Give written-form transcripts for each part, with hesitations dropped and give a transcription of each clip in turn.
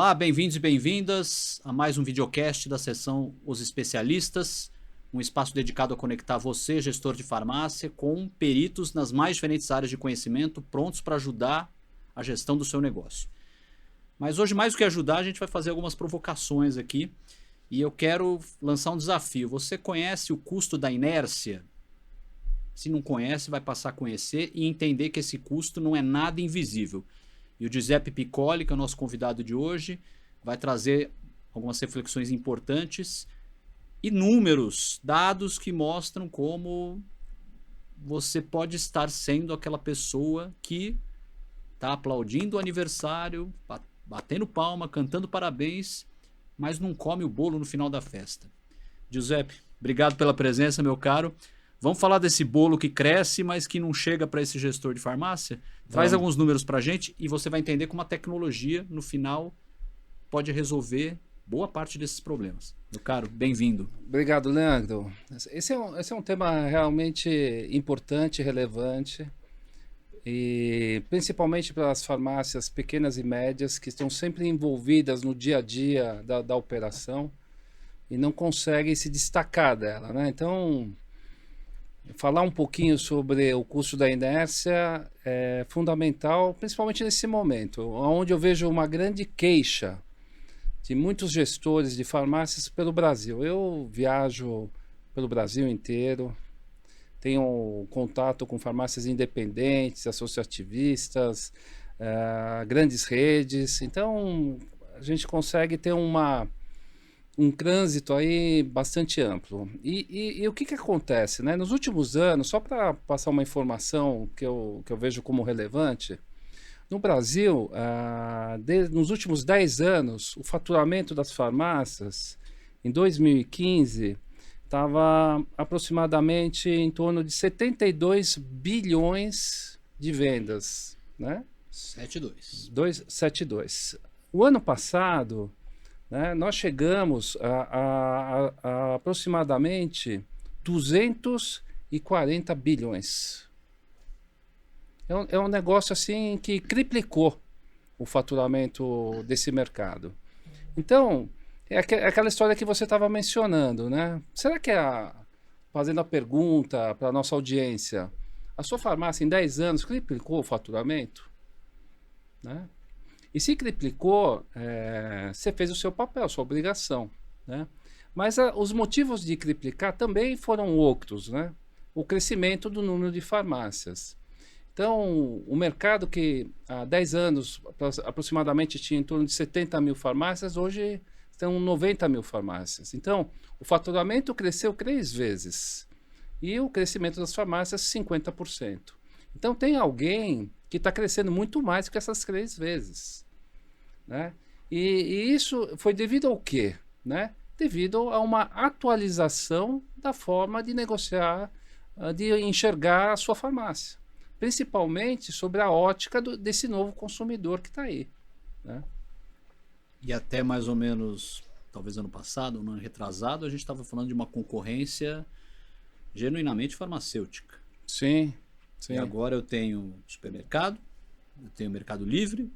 Olá, bem-vindos e bem-vindas a mais um videocast da seção Os Especialistas, um espaço dedicado a conectar você, gestor de farmácia, com peritos nas mais diferentes áreas de conhecimento, prontos para ajudar a gestão do seu negócio. Mas hoje, mais do que ajudar, a gente vai fazer algumas provocações aqui e eu quero lançar um desafio. Você conhece o custo da inércia? Se não conhece, vai passar a conhecer e entender que esse custo não é nada invisível. E o Giuseppe Piccoli, que é o nosso convidado de hoje, vai trazer algumas reflexões importantes e números, dados que mostram como você pode estar sendo aquela pessoa que está aplaudindo o aniversário, batendo palma, cantando parabéns, mas não come o bolo no final da festa. Giuseppe, obrigado pela presença, meu caro. Vamos falar desse bolo que cresce, mas que não chega para esse gestor de farmácia? Traz alguns números para a gente e você vai entender como a tecnologia, no final, pode resolver boa parte desses problemas. Meu caro, bem-vindo. Obrigado, Leandro. Esse é um tema realmente importante, relevante, e principalmente para as farmácias pequenas e médias que estão sempre envolvidas no dia a dia da operação e não conseguem se destacar dela, né? Então, falar um pouquinho sobre o custo da inércia é fundamental, principalmente nesse momento, onde eu vejo uma grande queixa de muitos gestores de farmácias pelo Brasil. Eu viajo pelo Brasil inteiro, tenho contato com farmácias independentes, associativistas, grandes redes, então a gente consegue ter um trânsito aí bastante amplo. E o que acontece, né? Nos últimos anos, só para passar uma informação que eu vejo como relevante, no Brasil, nos últimos 10 anos, o faturamento das farmácias, em 2015, estava aproximadamente em torno de 72 bilhões de vendas, né? 72. O ano passado, né, nós chegamos a aproximadamente 240 bilhões. É um negócio assim que triplicou o faturamento desse mercado. Então, é aquela história que você estava mencionando, né? Será que fazendo a pergunta para a nossa audiência, a sua farmácia em 10 anos triplicou o faturamento? Né? E se triplicou, você fez o seu papel, sua obrigação, né? Mas os motivos de triplicar também foram outros, né? O crescimento do número de farmácias. Então, o mercado que há 10 anos aproximadamente tinha em torno de 70 mil farmácias, hoje estão 90 mil farmácias. Então, o faturamento cresceu 3 vezes e o crescimento das farmácias 50%. Então, tem alguém que está crescendo muito mais que essas 3 vezes. Né? E isso foi devido ao quê? Né? Devido a uma atualização da forma de negociar, de enxergar a sua farmácia. Principalmente sobre a ótica desse novo consumidor que está aí. Né? E até mais ou menos, talvez ano passado, ano retrasado, a gente estava falando de uma concorrência genuinamente farmacêutica. Sim. E agora eu tenho supermercado, eu tenho Mercado Livre,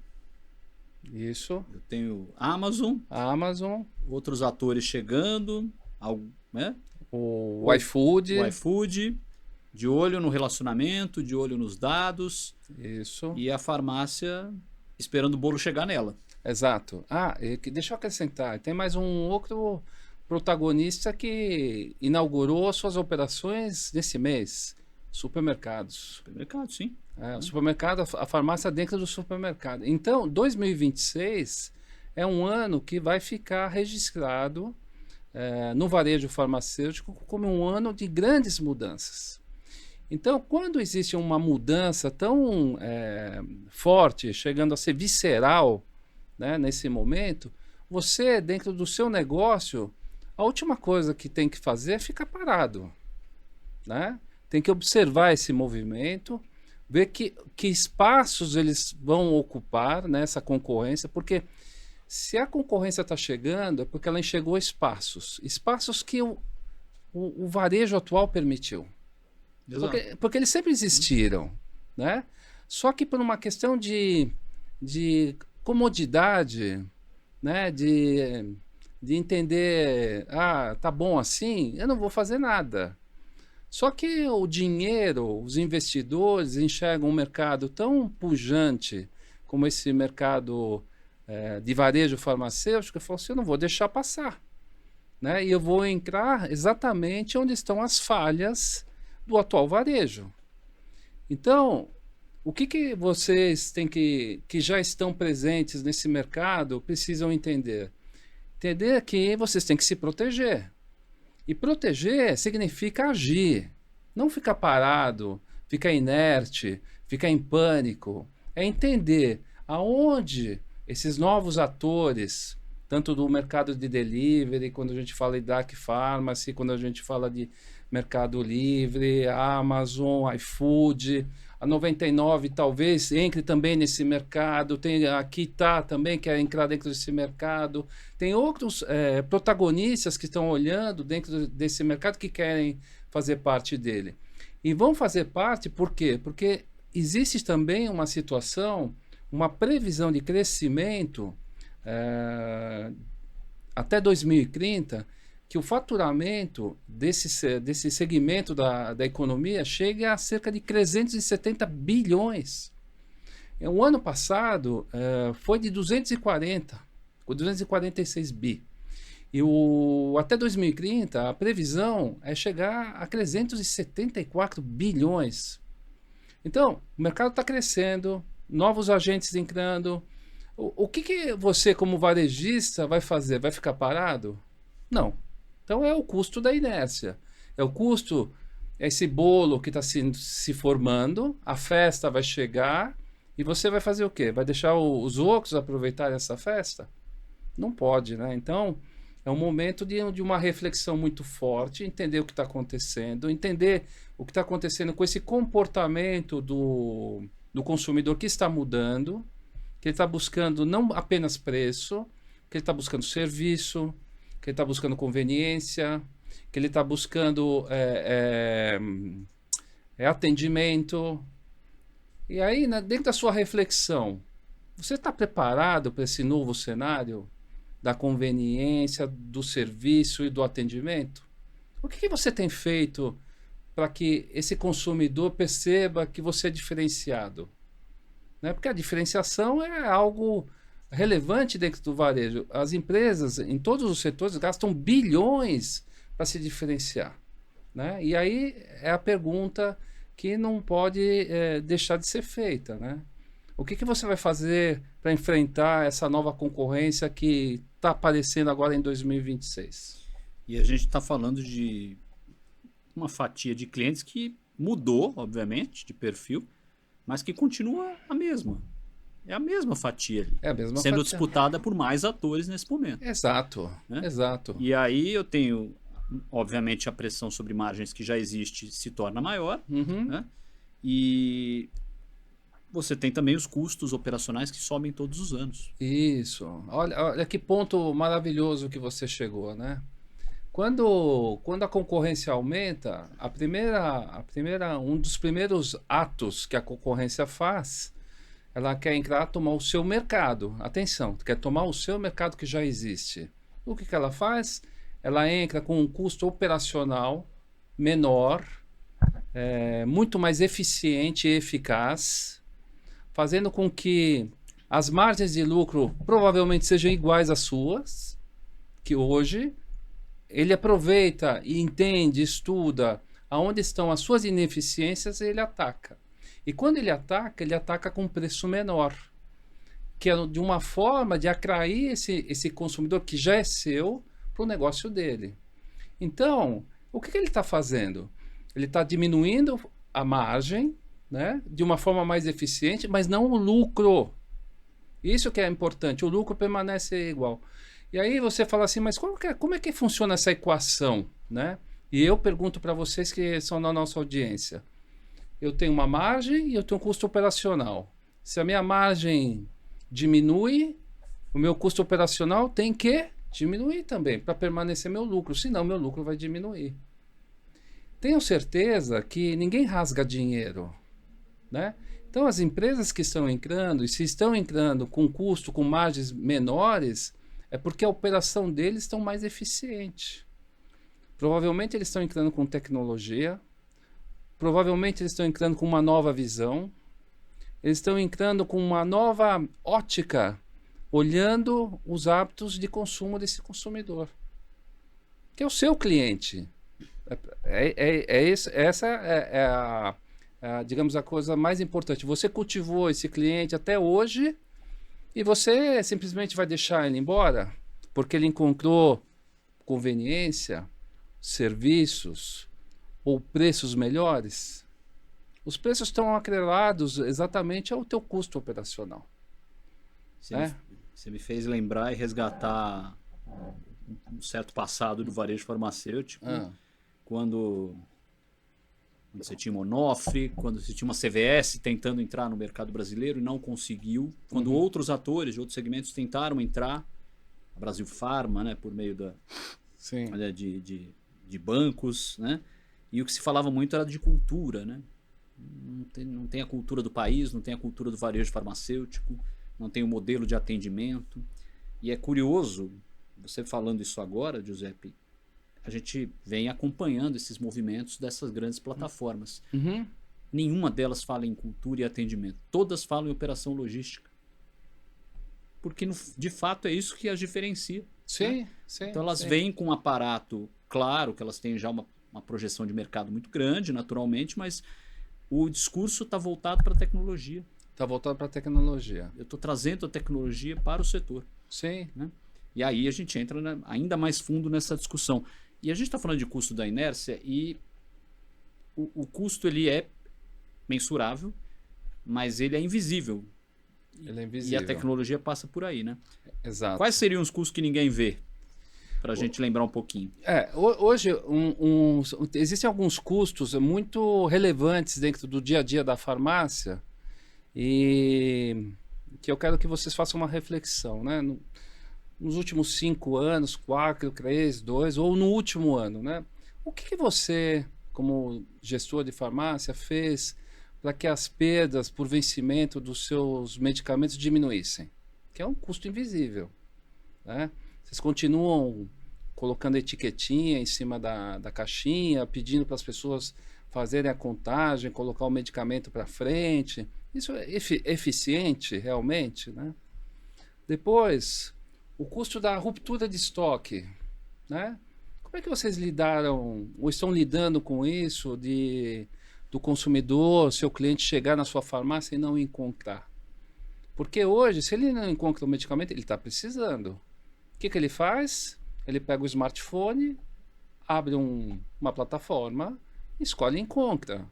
isso. Eu tenho Amazon, outros atores chegando, né? O iFood, de olho no relacionamento, de olho nos dados. Isso. E a farmácia esperando o bolo chegar nela. Exato. Deixa eu acrescentar, tem mais um outro protagonista que inaugurou suas operações nesse mês. Supermercados. Supermercado, sim. O supermercado, a farmácia dentro do supermercado. Então, 2026 é um ano que vai ficar registrado no varejo farmacêutico como um ano de grandes mudanças. Então, quando existe uma mudança tão forte, chegando a ser visceral, né, nesse momento, você, dentro do seu negócio, a última coisa que tem que fazer é ficar parado. Né? Tem que observar esse movimento, ver que espaços eles vão ocupar nessa concorrência, porque se a concorrência está chegando, é porque ela enxergou espaços que o varejo atual permitiu. Porque eles sempre existiram, né? Só que por uma questão de comodidade, né? De entender, tá bom assim, eu não vou fazer nada. Só que o dinheiro, os investidores enxergam um mercado tão pujante como esse mercado de varejo farmacêutico, eu falo assim, eu não vou deixar passar, né? E eu vou entrar exatamente onde estão as falhas do atual varejo. Então, o que vocês têm que já estão presentes nesse mercado precisam entender? Entender que vocês têm que se proteger. E proteger significa agir, não ficar parado, ficar inerte, ficar em pânico. É entender aonde esses novos atores, tanto do mercado de delivery, quando a gente fala de dark pharmacy, quando a gente fala de Mercado Livre, Amazon, iFood, a 99 talvez entre também nesse mercado, tem a Kita também quer entrar dentro desse mercado, tem outros protagonistas que estão olhando dentro desse mercado que querem fazer parte dele. E vão fazer parte por quê? Porque existe também uma situação, uma previsão de crescimento até 2030, que o faturamento desse segmento da economia chega a cerca de 370 bilhões. O ano passado foi de 246 bi. E até 2030, a previsão é chegar a 374 bilhões. Então, o mercado está crescendo, novos agentes entrando. O que você, como varejista, vai fazer? Vai ficar parado? Não. Então é o custo da inércia. É o custo, esse bolo que está se formando, a festa vai chegar e você vai fazer o quê? Vai deixar os outros aproveitarem essa festa? Não pode, né? Então é um momento de uma reflexão muito forte, entender o que está acontecendo, entender o que está acontecendo com esse comportamento do consumidor que está mudando, que ele está buscando não apenas preço, que ele está buscando serviço, que ele está buscando conveniência, que ele está buscando atendimento. E aí, né, dentro da sua reflexão, você está preparado para esse novo cenário da conveniência, do serviço e do atendimento? O que você tem feito para que esse consumidor perceba que você é diferenciado? Né? Porque a diferenciação é algo relevante dentro do varejo. As empresas, em todos os setores, gastam bilhões para se diferenciar. Né? E aí é a pergunta que não pode deixar de ser feita. Né? O que você vai fazer para enfrentar essa nova concorrência que está aparecendo agora em 2026? E a gente está falando de uma fatia de clientes que mudou, obviamente, de perfil, mas que continua a mesma. É a mesma fatia ali. É a mesma sendo fatia. Disputada por mais atores nesse momento. Exato, né? Exato. E aí eu tenho, obviamente, a pressão sobre margens que já existe se torna maior. Né? E você tem também os custos operacionais que sobem todos os anos. Isso. Olha que ponto maravilhoso que você chegou, né? Quando a concorrência aumenta, um dos primeiros atos que a concorrência faz, ela quer entrar, tomar o seu mercado. Atenção, quer tomar o seu mercado que já existe. O que ela faz? Ela entra com um custo operacional menor, muito mais eficiente e eficaz, fazendo com que as margens de lucro provavelmente sejam iguais às suas, que hoje ele aproveita e entende, estuda aonde estão as suas ineficiências e ele ataca. E quando ele ataca com um preço menor, que é de uma forma de atrair esse consumidor que já é seu para o negócio dele. Então, o que ele está fazendo? Ele está diminuindo a margem, né, de uma forma mais eficiente, mas não o lucro. Isso que é importante, o lucro permanece igual. E aí você fala assim, mas como é que funciona essa equação? Né? E eu pergunto para vocês que são na nossa audiência. Eu tenho uma margem e eu tenho um custo operacional. Se a minha margem diminui, o meu custo operacional tem que diminuir também, para permanecer meu lucro, senão meu lucro vai diminuir. Tenho certeza que ninguém rasga dinheiro, né? Então as empresas que estão entrando, e se estão entrando com custo, com margens menores, é porque a operação deles estão mais eficiente. Provavelmente eles estão entrando com tecnologia, provavelmente eles estão entrando com uma nova visão, eles estão entrando com uma nova ótica, olhando os hábitos de consumo desse consumidor, que é o seu cliente. Essa digamos, a coisa mais importante. Você cultivou esse cliente até hoje e você simplesmente vai deixar ele embora porque ele encontrou conveniência, serviços ou preços melhores? Os preços estão atrelados exatamente ao teu custo operacional. Você me fez lembrar e resgatar um certo passado do varejo farmacêutico, quando você tinha uma Onofre, quando você tinha uma CVS tentando entrar no mercado brasileiro e não conseguiu, quando outros atores de outros segmentos tentaram entrar, a Brasil Farma, né, por meio de bancos, né? E o que se falava muito era de cultura, né? Não tem a cultura do país, não tem a cultura do varejo farmacêutico, não tem o modelo de atendimento. E é curioso, você falando isso agora, Giuseppe, a gente vem acompanhando esses movimentos dessas grandes plataformas. Nenhuma delas fala em cultura e atendimento. Todas falam em operação logística. Porque, de fato, é isso que as diferencia. Sim, né? sim. Então, elas vêm com um aparato, claro que elas têm já uma projeção de mercado muito grande, naturalmente, mas o discurso está voltado para a tecnologia. Está voltado para a tecnologia. Eu estou trazendo a tecnologia para o setor. Sim. Né? E aí a gente entra ainda mais fundo nessa discussão. E a gente está falando de custo da inércia e o custo ele é mensurável, mas ele é invisível. Ele é invisível. E a tecnologia passa por aí, né? Exato. Quais seriam os custos que ninguém vê? Para a gente lembrar um pouquinho. Hoje existem alguns custos muito relevantes dentro do dia a dia da farmácia e que eu quero que vocês façam uma reflexão, né? Nos últimos 5 anos, 4, 3, 2 ou no último ano, né? O que você, como gestor de farmácia, fez para que as perdas por vencimento dos seus medicamentos diminuíssem? Que é um custo invisível, né? Vocês continuam colocando etiquetinha em cima da caixinha, pedindo para as pessoas fazerem a contagem, colocar o medicamento para frente. Isso é eficiente realmente, né? Depois, o custo da ruptura de estoque, né? Como é que vocês lidaram ou estão lidando com isso do consumidor, seu cliente chegar na sua farmácia e não encontrar? Porque hoje, se ele não encontra o medicamento, ele está precisando. O que ele faz? Ele pega o smartphone, abre uma plataforma, escolhe e encontra.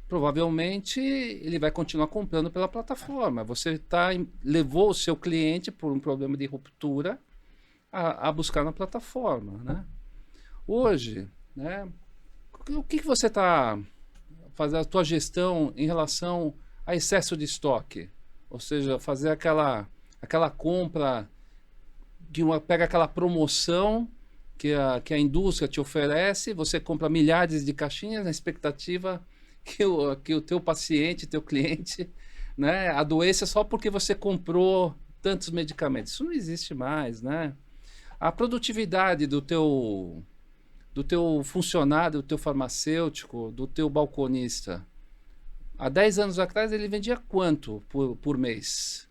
Provavelmente ele vai continuar comprando pela plataforma. Você levou o seu cliente por um problema de ruptura a buscar na plataforma, né? Hoje, né, o que você está fazendo a tua gestão em relação a excesso de estoque? Ou seja, fazer aquela compra pega aquela promoção que a indústria te oferece, você compra milhares de caixinhas na expectativa que o teu paciente, teu cliente, né, adoeça só porque você comprou tantos medicamentos. Isso não existe mais, né? A produtividade do teu funcionário, do teu farmacêutico, do teu balconista, há 10 anos atrás ele vendia quanto por mês?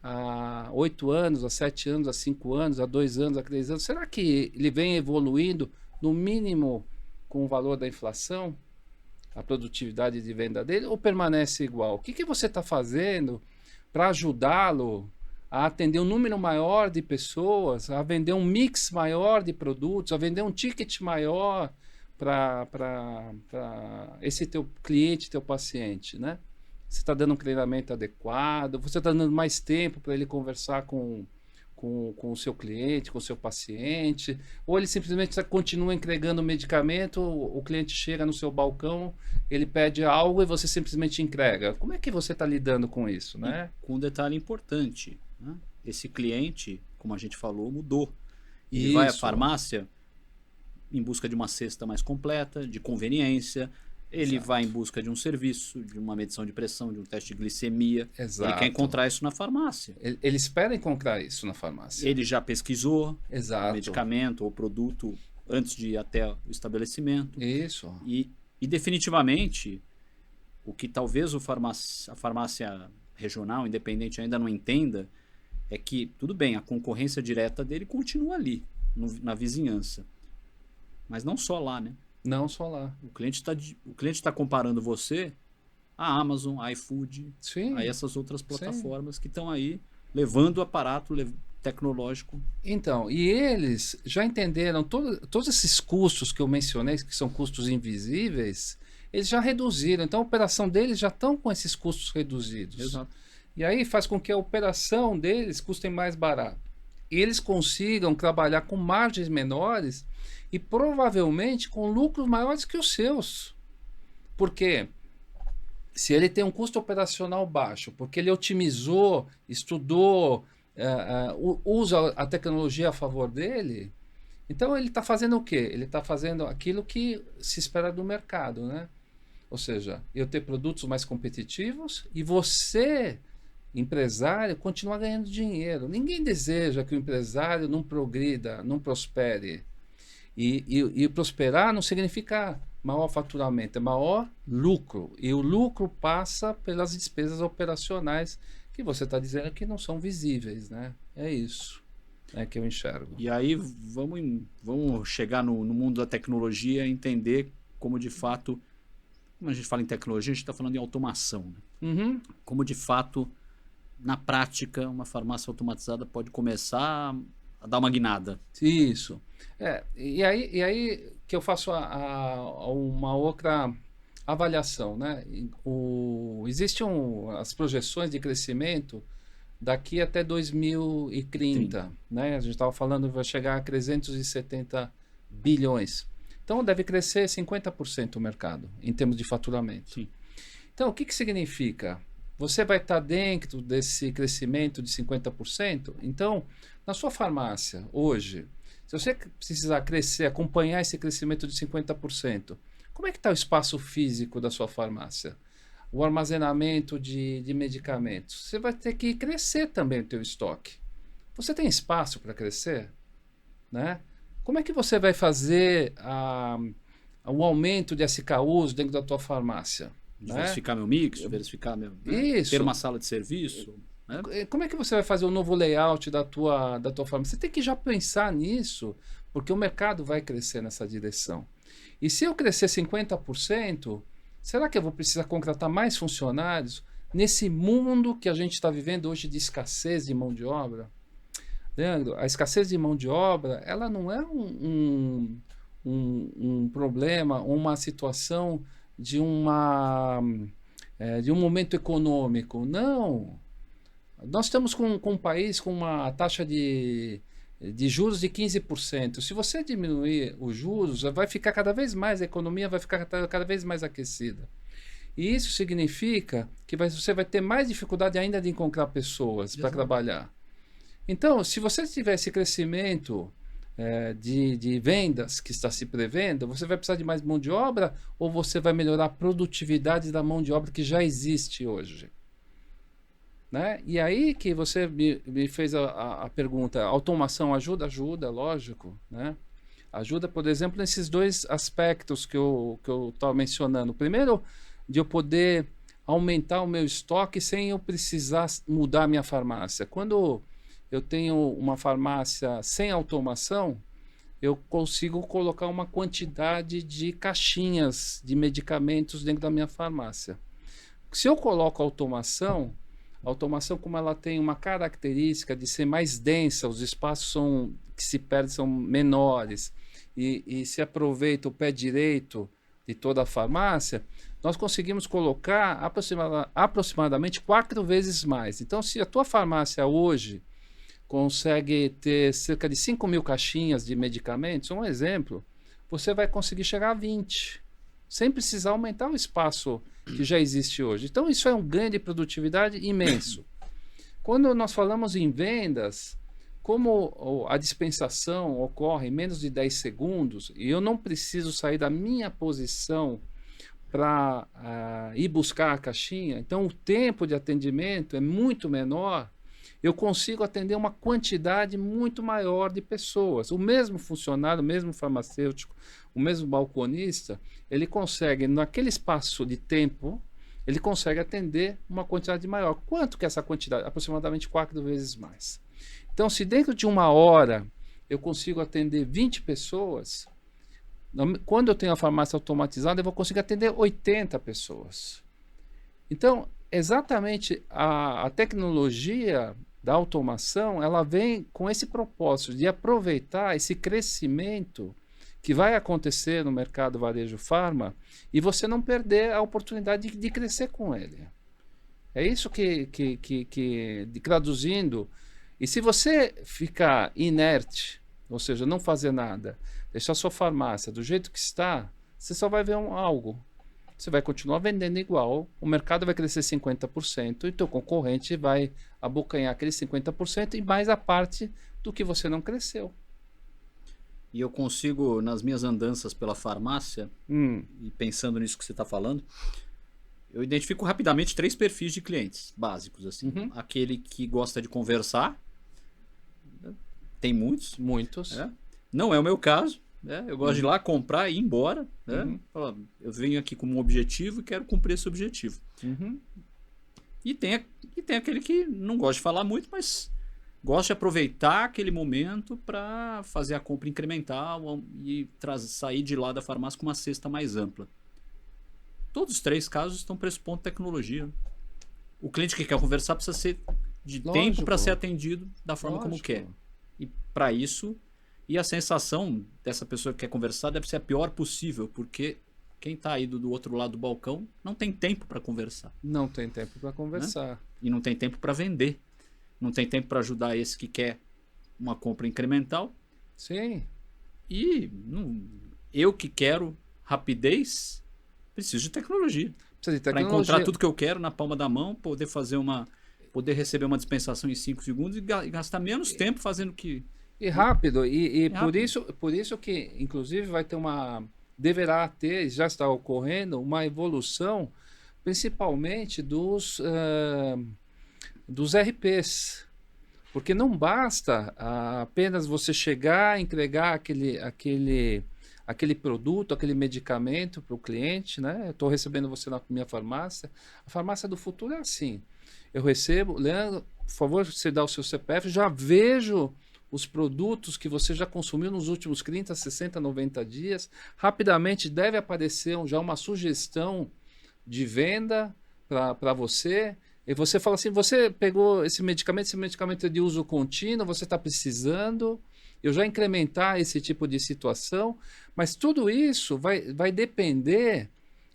Há 8 anos, há 7 anos, há 5 anos, há 2 anos, há 3 anos. Será que ele vem evoluindo no mínimo com o valor da inflação? A produtividade de venda dele, ou permanece igual? O que você está fazendo para ajudá-lo a atender um número maior de pessoas, a vender um mix maior de produtos, a vender um ticket maior para esse teu cliente, teu paciente, né? Você está dando um treinamento adequado, você está dando mais tempo para ele conversar com o seu cliente, com o seu paciente, ou ele simplesmente continua entregando o medicamento, o cliente chega no seu balcão, ele pede algo e você simplesmente entrega. Como é que você está lidando com isso, né? E com um detalhe importante, né? Esse cliente, como a gente falou, mudou. Ele Isso. vai à farmácia em busca de uma cesta mais completa, de conveniência, Ele vai em busca de um serviço, de uma medição de pressão, de um teste de glicemia. Exato. Ele quer encontrar isso na farmácia. Ele espera encontrar isso na farmácia. Ele já pesquisou Exato. o medicamento ou produto antes de ir até o estabelecimento. Isso. E definitivamente, o que talvez a farmácia regional, independente, ainda não entenda, é que, tudo bem, a concorrência direta dele continua ali, na vizinhança. Mas não só lá, né? Não só lá. O cliente está comparando você à Amazon, à iFood, Sim. a essas outras plataformas que estão aí levando o aparato tecnológico. Então, e eles já entenderam todos esses custos que eu mencionei, que são custos invisíveis, eles já reduziram. Então, a operação deles já estão com esses custos reduzidos. Exato. E aí faz com que a operação deles custe mais barato. E eles consigam trabalhar com margens menores e provavelmente com lucros maiores que os seus. Porque se ele tem um custo operacional baixo, porque ele otimizou, estudou, usa a tecnologia a favor dele, então ele está fazendo o quê? Ele está fazendo aquilo que se espera do mercado, né? Ou seja, eu ter produtos mais competitivos e você, empresário, continuar ganhando dinheiro. Ninguém deseja que o empresário não progrida, não prospere. E prosperar não significa maior faturamento, é maior lucro. E o lucro passa pelas despesas operacionais que você está dizendo que não são visíveis, né? É isso que eu enxergo. E aí vamos chegar no mundo da tecnologia e entender como de fato, quando a gente fala em tecnologia, a gente está falando em automação. Né? Uhum. Como de fato, na prática, uma farmácia automatizada pode começar a dar uma guinada. Isso. E aí que eu faço uma outra avaliação, né? Existem as projeções de crescimento daqui até 2030, né? A gente estava falando que vai chegar a 370 bilhões. Então deve crescer 50% o mercado em termos de faturamento. Sim. Então o que significa? Você vai estar dentro desse crescimento de 50%? Então, na sua farmácia, hoje, se você precisar crescer, acompanhar esse crescimento de 50%, como é que está o espaço físico da sua farmácia? O armazenamento de medicamentos? Você vai ter que crescer também o teu estoque. Você tem espaço para crescer? Né? Como é que você vai fazer o aumento de SKUs dentro da tua farmácia? Diversificar meu mix, diversificar Isso. ter uma sala de serviço. Né? Como é que você vai fazer o novo layout da tua farmácia? Você tem que já pensar nisso, porque o mercado vai crescer nessa direção. E se eu crescer 50%, será que eu vou precisar contratar mais funcionários nesse mundo que a gente está vivendo hoje de escassez de mão de obra? Leandro, a escassez de mão de obra, ela não é um problema, uma situação de um momento econômico. Não. Nós estamos com um país com uma taxa de juros de 15%. Se você diminuir os juros, vai ficar cada vez mais, a economia vai ficar cada vez mais aquecida. E isso significa que você vai ter mais dificuldade ainda de encontrar pessoas para trabalhar. Então, se você tiver esse crescimento de vendas que está se prevendo, você vai precisar de mais mão de obra ou você vai melhorar a produtividade da mão de obra que já existe hoje? Né? E aí que você me fez a pergunta, a automação ajuda? Ajuda, lógico. Né? Ajuda, por exemplo, nesses dois aspectos que eu estava mencionando. Primeiro, de eu poder aumentar o meu estoque sem eu precisar mudar a minha farmácia. Quando eu tenho uma farmácia sem automação, eu consigo colocar uma quantidade de caixinhas de medicamentos dentro da minha farmácia. Se eu coloco automação, como ela tem uma característica de ser mais densa, os espaços que se perdem são menores e se aproveita o pé direito de toda a farmácia, nós conseguimos colocar aproximadamente 4 vezes mais. Então, se a tua farmácia hoje consegue ter cerca de 5.000 caixinhas de medicamentos, um exemplo, você vai conseguir chegar a 20, sem precisar aumentar o espaço que já existe hoje. Então, isso é um ganho de produtividade imenso. Quando nós falamos em vendas, como a dispensação ocorre em menos de 10 segundos, e eu não preciso sair da minha posição para ir buscar a caixinha, então o tempo de atendimento é muito menor, eu consigo atender uma quantidade muito maior de pessoas. O mesmo funcionário, o mesmo farmacêutico, o mesmo balconista, ele consegue, naquele espaço de tempo, ele consegue atender uma quantidade maior. Quanto que é essa quantidade? Aproximadamente 4 vezes mais. Então, se dentro de 1 hora eu consigo atender 20 pessoas, quando eu tenho a farmácia automatizada, eu vou conseguir atender 80 pessoas. Então, exatamente a tecnologia da automação, ela vem com esse propósito de aproveitar esse crescimento que vai acontecer no mercado varejo farma e você não perder a oportunidade de crescer com ele. É isso traduzindo. E se você ficar inerte, ou seja, não fazer nada, deixar sua farmácia do jeito que está, você só vai ver algo. Você vai continuar vendendo igual, o mercado vai crescer 50% e teu concorrente vai abocanhar aqueles 50% e mais a parte do que você não cresceu. E eu consigo, nas minhas andanças pela farmácia, e pensando nisso que você está falando, eu identifico rapidamente 3 perfis de clientes básicos. Assim. Aquele que gosta de conversar, tem muitos. Muitos. Não é o meu caso. Eu gosto de ir lá comprar e ir embora. Eu venho aqui com um objetivo e quero cumprir esse objetivo. E tem aquele que não gosta de falar muito, mas gosta de aproveitar aquele momento para fazer a compra incremental e sair de lá da farmácia com uma cesta mais ampla. Todos os 3 casos estão pressupondo tecnologia. O cliente que quer conversar precisa ser de tempo para ser atendido da forma como quer. E para isso... E a sensação dessa pessoa que quer conversar deve ser a pior possível, porque quem está aí do outro lado do balcão não tem tempo para conversar. Não tem tempo para conversar. Né? E não tem tempo para vender. Não tem tempo para ajudar esse que quer uma compra incremental. Sim. E eu que quero rapidez, preciso de tecnologia. Para encontrar tudo que eu quero na palma da mão, poder receber uma dispensação em 5 segundos e gastar menos tempo fazendo que... E rápido, rápido. Por isso que, inclusive, deverá ter, já está ocorrendo, uma evolução, principalmente dos RPs. Porque não basta apenas você chegar, entregar aquele produto, aquele medicamento para o cliente, né? Estou recebendo você na minha farmácia. A farmácia do futuro é assim. Eu recebo, Leandro, por favor, você dá o seu CPF, já vejo os produtos que você já consumiu nos últimos 30, 60, 90 dias. Rapidamente deve aparecer já uma sugestão de venda para você. E você fala assim, você pegou esse medicamento é de uso contínuo, você está precisando. Eu já incrementar esse tipo de situação. Mas tudo isso vai depender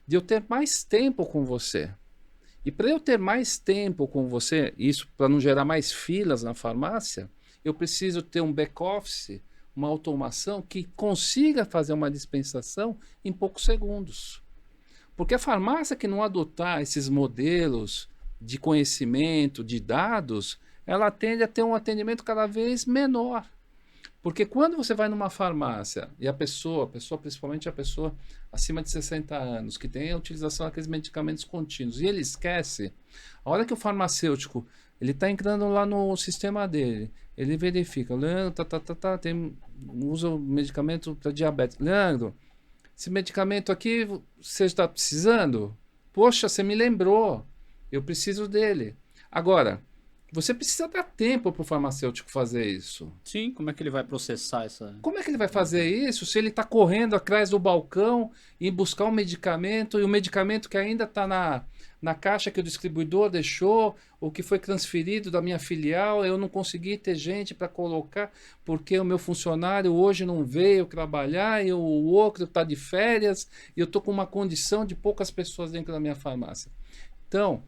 de eu ter mais tempo com você. E para eu ter mais tempo com você, isso para não gerar mais filas na farmácia, eu preciso ter um back-office, uma automação que consiga fazer uma dispensação em poucos segundos. Porque a farmácia que não adotar esses modelos de conhecimento, de dados, ela tende a ter um atendimento cada vez menor. Porque quando você vai numa farmácia e a pessoa, principalmente a pessoa acima de 60 anos, que tem a utilização daqueles medicamentos contínuos, e ele esquece, a hora que o farmacêutico ele está entrando lá no sistema dele, ele verifica, Leandro, usa o medicamento para diabetes. Leandro, esse medicamento aqui você está precisando? Poxa, você me lembrou, eu preciso dele. Agora, você precisa dar tempo para o farmacêutico fazer isso. Sim, como é que ele vai processar essa... Como é que ele vai fazer isso se ele está correndo atrás do balcão e buscar um medicamento, e o medicamento que ainda está na caixa que o distribuidor deixou, ou que foi transferido da minha filial, eu não consegui ter gente para colocar, porque o meu funcionário hoje não veio trabalhar, e o outro está de férias, e eu estou com uma condição de poucas pessoas dentro da minha farmácia. Então,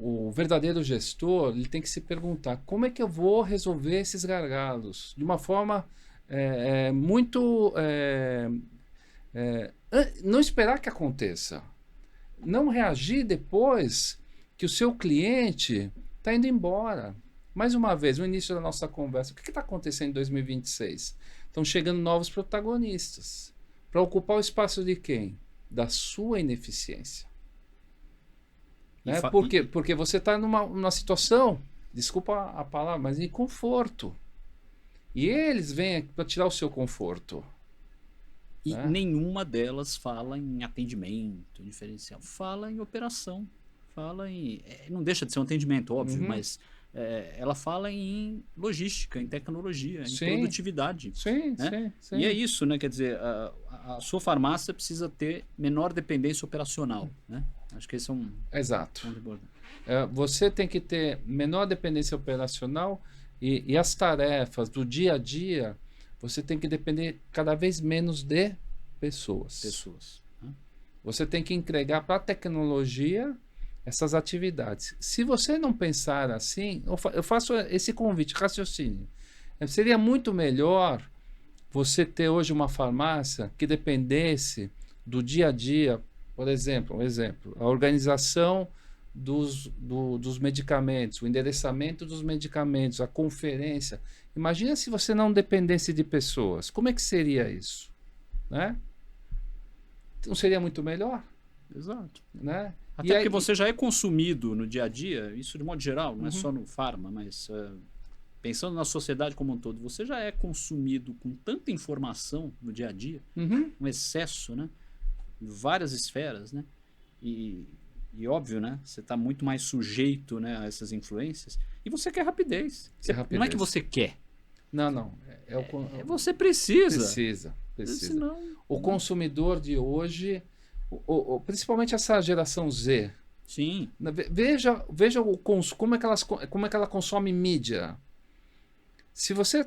o verdadeiro gestor ele tem que se perguntar como é que eu vou resolver esses gargalos de uma forma não esperar que aconteça, não reagir depois que o seu cliente está indo embora. Mais uma vez, no início da nossa conversa, o que está acontecendo em 2026? Estão chegando novos protagonistas para ocupar o espaço de quem? da sua ineficiência. E Né? fa- Por quê? Porque você está numa situação, desculpa a palavra, mas de conforto. E eles vêm para tirar o seu conforto. E Né? nenhuma delas fala em atendimento diferencial. Fala em operação. Fala em. Não deixa de ser um atendimento, óbvio, Uhum. mas ela fala em logística, em tecnologia, em Sim, produtividade. sim, Né? sim, E é sim. isso, né? Quer dizer, a sua farmácia precisa ter menor dependência operacional. Né? Acho que esse é um Exato. ponto importante. Você tem que ter menor dependência operacional e as tarefas do dia a dia, você tem que depender cada vez menos de pessoas. Pessoas. Né? Você tem que entregar para a tecnologia essas atividades. Se você não pensar assim, eu faço esse convite, raciocínio. Seria muito melhor você ter hoje uma farmácia que dependesse do dia a dia, por exemplo, a organização dos medicamentos, o endereçamento dos medicamentos, a conferência. Imagina se você não dependesse de pessoas. Como é que seria isso? Né? Não seria muito melhor? Exato. Né? Até porque você já é consumido no dia a dia, isso de modo geral, não é Uhum. só no farma, mas pensando na sociedade como um todo, você já é consumido com tanta informação no dia a dia, Uhum. um excesso, né? Em várias esferas, né? E óbvio, né? Você está muito mais sujeito, né, a essas influências. E você quer rapidez. Não é que você quer. Não. Você precisa. Precisa. Senão, o consumidor de hoje, principalmente essa geração Z. Sim. Veja como é que ela consome mídia. Se você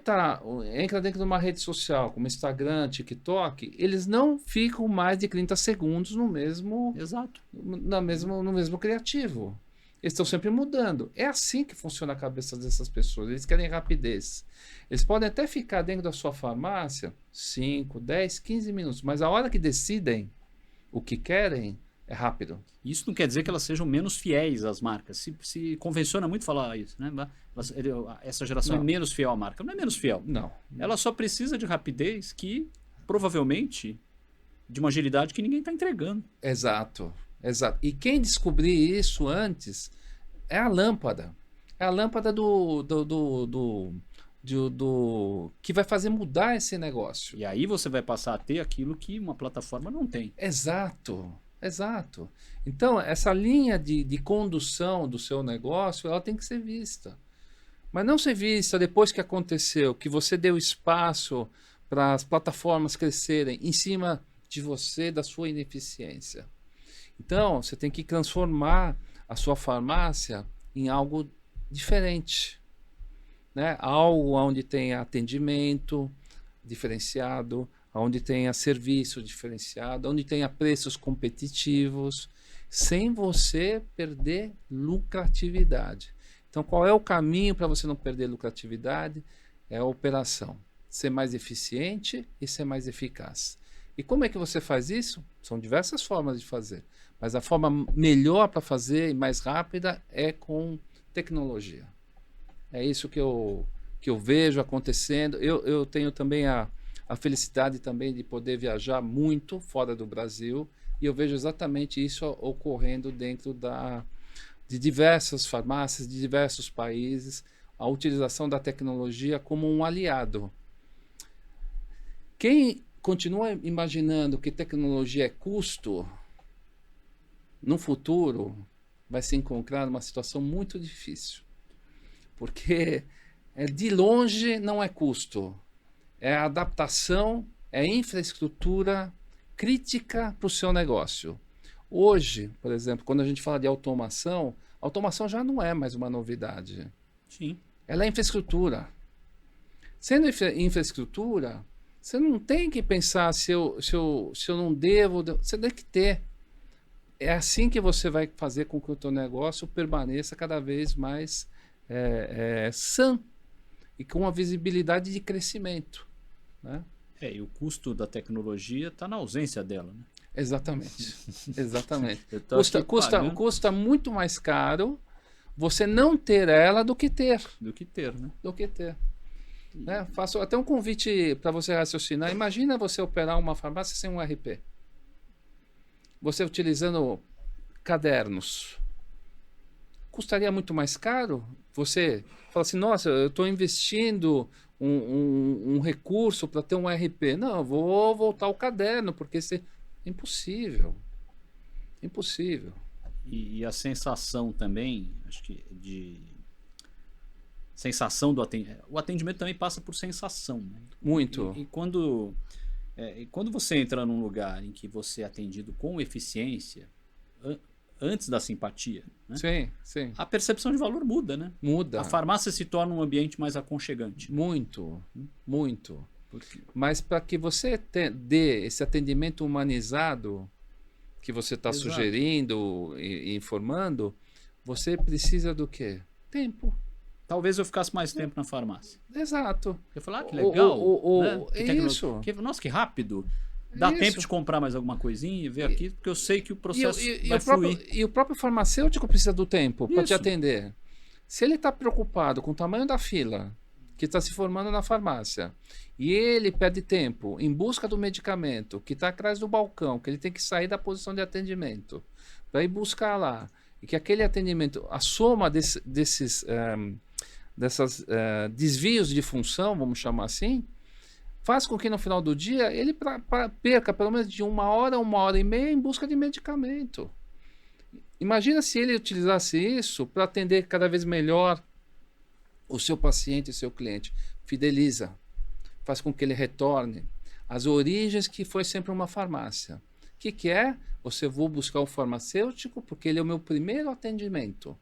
entra dentro de uma rede social, como Instagram, TikTok, eles não ficam mais de 30 segundos no mesmo, Exato. no mesmo criativo. Eles estão sempre mudando. É assim que funciona a cabeça dessas pessoas. Eles querem rapidez. Eles podem até ficar dentro da sua farmácia 5, 10, 15 minutos, mas a hora que decidem o que querem é rápido. Isso não quer dizer que elas sejam menos fiéis às marcas. Se convenciona muito falar isso, né? Essa geração Não. É menos fiel à marca. Não é menos fiel. Não. Ela só precisa de rapidez que, provavelmente, de uma agilidade que ninguém está entregando. Exato. E quem descobrir isso antes é a lâmpada. É a lâmpada que vai fazer mudar esse negócio. E aí você vai passar a ter aquilo que uma plataforma não tem. Exato. Então, essa linha de condução do seu negócio, ela tem que ser vista. Mas não ser vista depois que aconteceu, que você deu espaço para as plataformas crescerem em cima de você, da sua ineficiência. Então, você tem que transformar a sua farmácia em algo diferente. Né? Algo onde tenha atendimento diferenciado, onde tenha serviço diferenciado, onde tenha preços competitivos, sem você perder lucratividade. Então, qual é o caminho para você não perder lucratividade? É a operação. Ser mais eficiente e ser mais eficaz. E como é que você faz isso? São diversas formas de fazer. Mas a forma melhor para fazer e mais rápida é com tecnologia. É isso que eu vejo acontecendo. Eu tenho também a felicidade também de poder viajar muito fora do Brasil e eu vejo exatamente isso ocorrendo dentro de diversas farmácias, de diversos países, a utilização da tecnologia como um aliado. Quem continua imaginando que tecnologia é custo, no futuro vai se encontrar numa situação muito difícil. Porque de longe não é custo, é adaptação, é infraestrutura crítica para o seu negócio. Hoje, por exemplo, quando a gente fala de automação, a automação já não é mais uma novidade. Sim. Ela é infraestrutura. Sendo infraestrutura, você não tem que pensar se eu não devo, você tem que ter. É assim que você vai fazer com que o teu negócio permaneça cada vez mais sã e com uma visibilidade de crescimento. Né? E o custo da tecnologia está na ausência dela. Né? Exatamente. Custa muito mais caro você não ter ela do que ter. Né? Faço até um convite para você raciocinar. Imagina você operar uma farmácia sem um RP. você utilizando cadernos, custaria muito mais caro? Você fala assim, nossa, eu estou investindo um recurso para ter um RP. Não, eu vou voltar ao caderno, porque impossível. Impossível. E a sensação também, acho que de sensação do atendimento. O atendimento também passa por sensação, né? Muito. E quando você entra num lugar em que você é atendido com eficiência, antes da simpatia, né? Sim, sim. A percepção de valor muda, né? Muda. A farmácia se torna um ambiente mais aconchegante. Muito, muito. Porque Mas para que você dê esse atendimento humanizado que você está Exato. sugerindo e informando, você precisa do quê? Tempo. talvez eu ficasse mais tempo na farmácia. Exato. Eu falar, que legal. Né? Isso. Nossa, que rápido. Dá Isso. tempo de comprar mais alguma coisinha e ver aqui, porque eu sei que o processo E vai fluir. e o próprio farmacêutico precisa do tempo para te Isso. atender. Se ele está preocupado com o tamanho da fila que está se formando na farmácia e ele perde tempo em busca do medicamento que está atrás do balcão, que ele tem que sair da posição de atendimento para ir buscar lá, e que aquele atendimento, a soma desses desvios de função, vamos chamar assim, faz com que no final do dia ele perca pelo menos de 1 hora e meia em busca de medicamento. Imagina se ele utilizasse isso para atender cada vez melhor o seu paciente e seu cliente. Fideliza, faz com que ele retorne às origens que foi sempre uma farmácia. O que é? Você vou buscar o farmacêutico porque ele é o meu primeiro atendimento,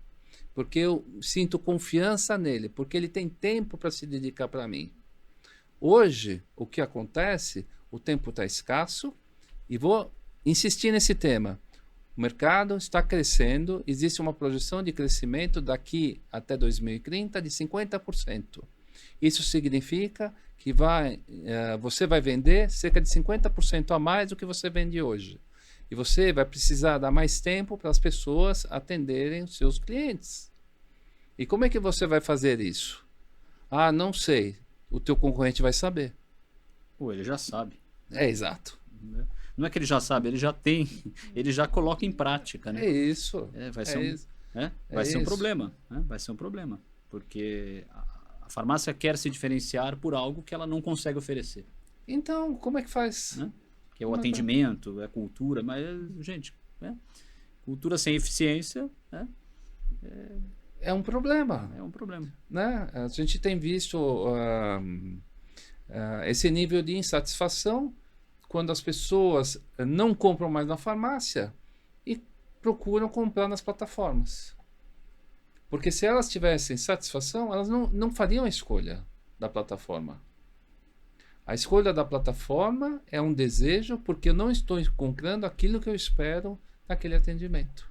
porque eu sinto confiança nele, porque ele tem tempo para se dedicar para mim. Hoje, o que acontece? O tempo está escasso e vou insistir nesse tema. O mercado está crescendo, existe uma projeção de crescimento daqui até 2030 de 50%. Isso significa que você vai vender cerca de 50% a mais do que você vende hoje. E você vai precisar dar mais tempo para as pessoas atenderem os seus clientes. E como é que você vai fazer isso? Ah, não sei. O teu concorrente vai saber. Pô, ele já sabe. É exato. Não é que ele já sabe, ele já tem, ele já coloca em prática, né? É isso. Vai ser um problema, né? Vai ser um problema, porque a farmácia quer se diferenciar por algo que ela não consegue oferecer. Então, como é que faz? Né? Que é o atendimento, é a cultura, mas, gente, cultura sem eficiência, né? É um problema. É um problema. Né? A gente tem visto esse nível de insatisfação quando as pessoas não compram mais na farmácia e procuram comprar nas plataformas. Porque se elas tivessem satisfação, elas não fariam a escolha da plataforma. A escolha da plataforma é um desejo porque eu não estou encontrando aquilo que eu espero naquele atendimento.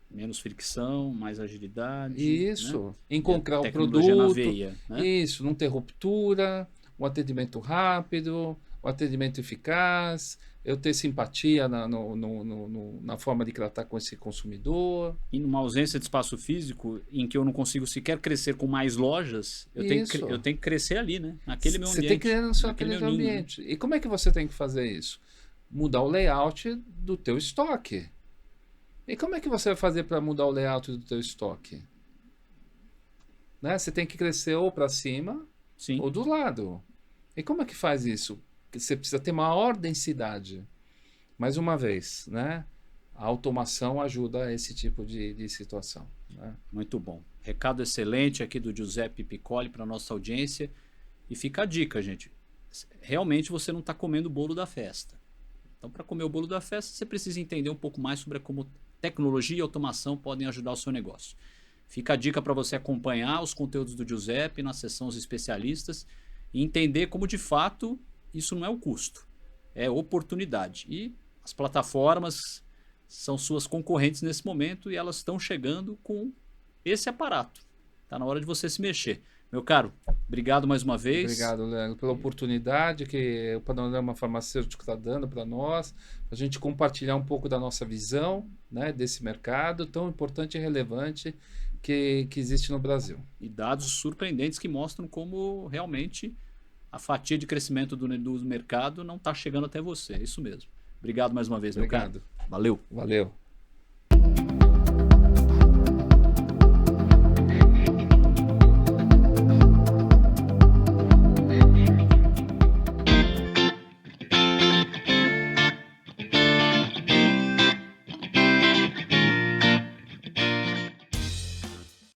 Menos fricção, mais agilidade. Isso. Né? Encontrar o produto. Na veia, né? Isso. Não ter ruptura, um atendimento rápido, um atendimento eficaz, eu ter simpatia na forma de tratar com esse consumidor. E numa ausência de espaço físico, em que eu não consigo sequer crescer com mais lojas, eu tenho que crescer ali, né? Naquele meu ambiente. Você tem que criar naquele ambiente. Né? E como é que você tem que fazer isso? Mudar o layout do teu estoque. E como é que você vai fazer para mudar o layout do teu estoque? Né? Você tem que crescer ou para cima, sim, ou do lado. E como é que faz isso? Você precisa ter maior densidade. Mais uma vez, né? A automação ajuda a esse tipo de situação. Né? Muito bom. Recado excelente aqui do Giuseppe Piccoli para a nossa audiência. E fica a dica, gente. Realmente você não está comendo o bolo da festa. Então, para comer o bolo da festa, você precisa entender um pouco mais sobre como tecnologia e automação podem ajudar o seu negócio. Fica a dica para você acompanhar os conteúdos do Giuseppe na seção Os Especialistas e entender como, de fato, isso não é o custo, é oportunidade. E as plataformas são suas concorrentes nesse momento e elas estão chegando com esse aparato. Está na hora de você se mexer. Meu caro, obrigado mais uma vez. Obrigado, Leandro, pela oportunidade que o Panorama Farmacêutico está dando para nós, a gente compartilhar um pouco da nossa visão, né, desse mercado tão importante e relevante que existe no Brasil. E dados surpreendentes que mostram como realmente a fatia de crescimento do mercado não está chegando até você. É isso mesmo. Obrigado mais uma vez, meu Obrigado. cara. Valeu. Valeu.